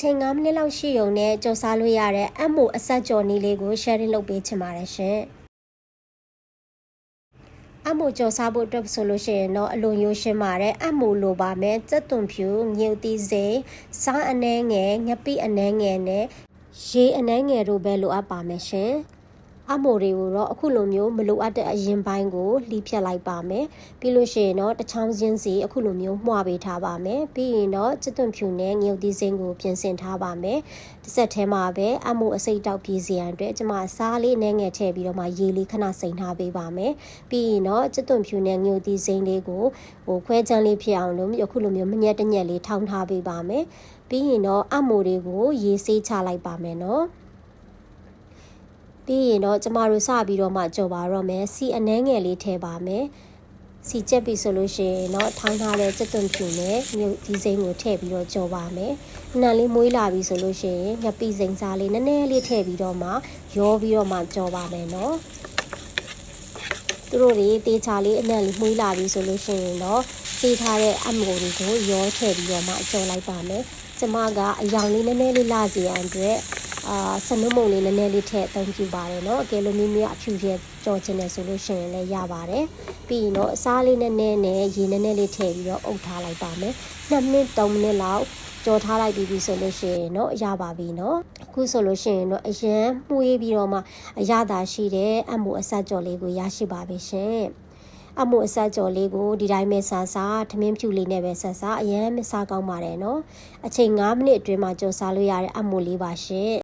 ချိန်9မိနစ်လောက်ရှိုံနဲ့ကြော်စားလို့ရတဲ့အမိုအဆက်ကြော်နည်းလေးကို sharing လုပ်ပေးချင်ပါတယ်ရှင်အမိုကြော်စားဖို့အတွက်ဆိုလို့ရှိရင်တော့အလွန်ရိုးရှင်းပါတယ်အမိုလိုပါမယ်စက်သွန်ဖြူငြုပ်သီးစိမ်းစားအနှဲငယ်ငပိအနှဲငယ်နဲ့ရေအနှဲငယ်တို့ပဲလိုအပ်ပါမယ်ရှင်အမိုတွေကိုတော့အခုလိုမျိုးမလိုအပ်တဲ့အရင်ပိုင်းကိုလှီးဖြတ်လိုက်ပါမယ်ပြီးလို့ရှိရင်တော့တစ်ချောင်းချင်းစီအခုလိုမျိုးမှွာပေးထားပါမယ်ပြီးရင်တော့စက်သွန်ဖြူနဲ့ငြုပ်သီးစိမ်းကိုပြင်ဆင်ထားပါမယ်တစ်ဆက်ထဲမှာပဲအမိုအစိတ်တောက်ပြည်စီရန်အတွက်ကျွန်မစားလေးနဲ့ငယ်ထည့်ပြီးတော့မှရေလေးခဏစိမ်ထားပေးပါမယ်ပြီးရင်တော့စက်သွန်ဖြူနဲ့ငြုပ်သီးစိမ်းလေးကိုခွဲချမ်းလေးဖြစ်အောင်လို့အခုလိုမျိုးမညက်တညက်လေးထောင်းထားပေးပါမယ်ပြီးရင်တော့အမိုတွေကိုရေဆေးချလိုက်ပါမယ်နော်ပြီးရင်တော့ကျမတို့စပြီးတော့မှကြော်ပါတော့မယ်စီအနှဲငယ်လေးထည့်ပါမယ်စီချက်ပြီဆိုလို့ရှိရင်တော့ထောင်းထားတဲ့စက်သွန်ဖြူနဲ့ငုပ်ဒီစိမ်းကိုထည့်ပြီးတော့ကြော်ပါမယ်နှံလေးမွေးလာပြီဆိုလို့ရှိရင်ငပိစိမ်းစားလေးနည်းနည်းလေးထည့်ပြီးတော့မှရောပြီးတော့မှကြော်ပါမယ်နော်သူတို့တွေတေးချာလေးအနံ့လေးမွေးလာပြီဆိုလို့ရှိရင်တော့စေးထားတဲ့အမိုးတွေကိုရောထည့်ပြီးတော့မှကြော်လိုက်ပါမယ်ကျမကအယောင်လေးနည်းနည်းလေးလာစီအောင်အတွက်စနုံမုံလေးနည်းနည်းလေးထည့်အသုံးပြုပါတယ်เนาะအကယ်လို့မိမိကအဖြူရဲကြော်ချင်တယ်ဆိုလို့ရှိရင်လည်းရပါတယ်ပြီးရင်တော့အစားလေးနည်းနည်းနဲ့ရေနည်းနည်းလေးထည့်ပြီးတော့အုပ်ထားလိုက်ပါမယ်2မိနစ်3မိနစ်လောက်ကြော်ထားလိုက်ပြီးဆိုလို့ရှိရင်တော့ရပါပြီเนาะအခုဆိုလို့ရှိရင်တော့အရန်မှုေးပြီးတော့မှအရသာရှိတဲ့အမိုအဆက်ကြော်လေးကိုရရှိပါပြီရှင်အမိုအဆက်ကြော်လေးကိုဒီတိုင်းပဲစားထမင်းဖြူလေးနဲ့ပဲစားအရန်မစားကောင်းပါတယ်เนาะအချိန်9မိနစ်အတွင်းမှာကြော်စားလို့ရတဲ့အမိုလေးပါရှင်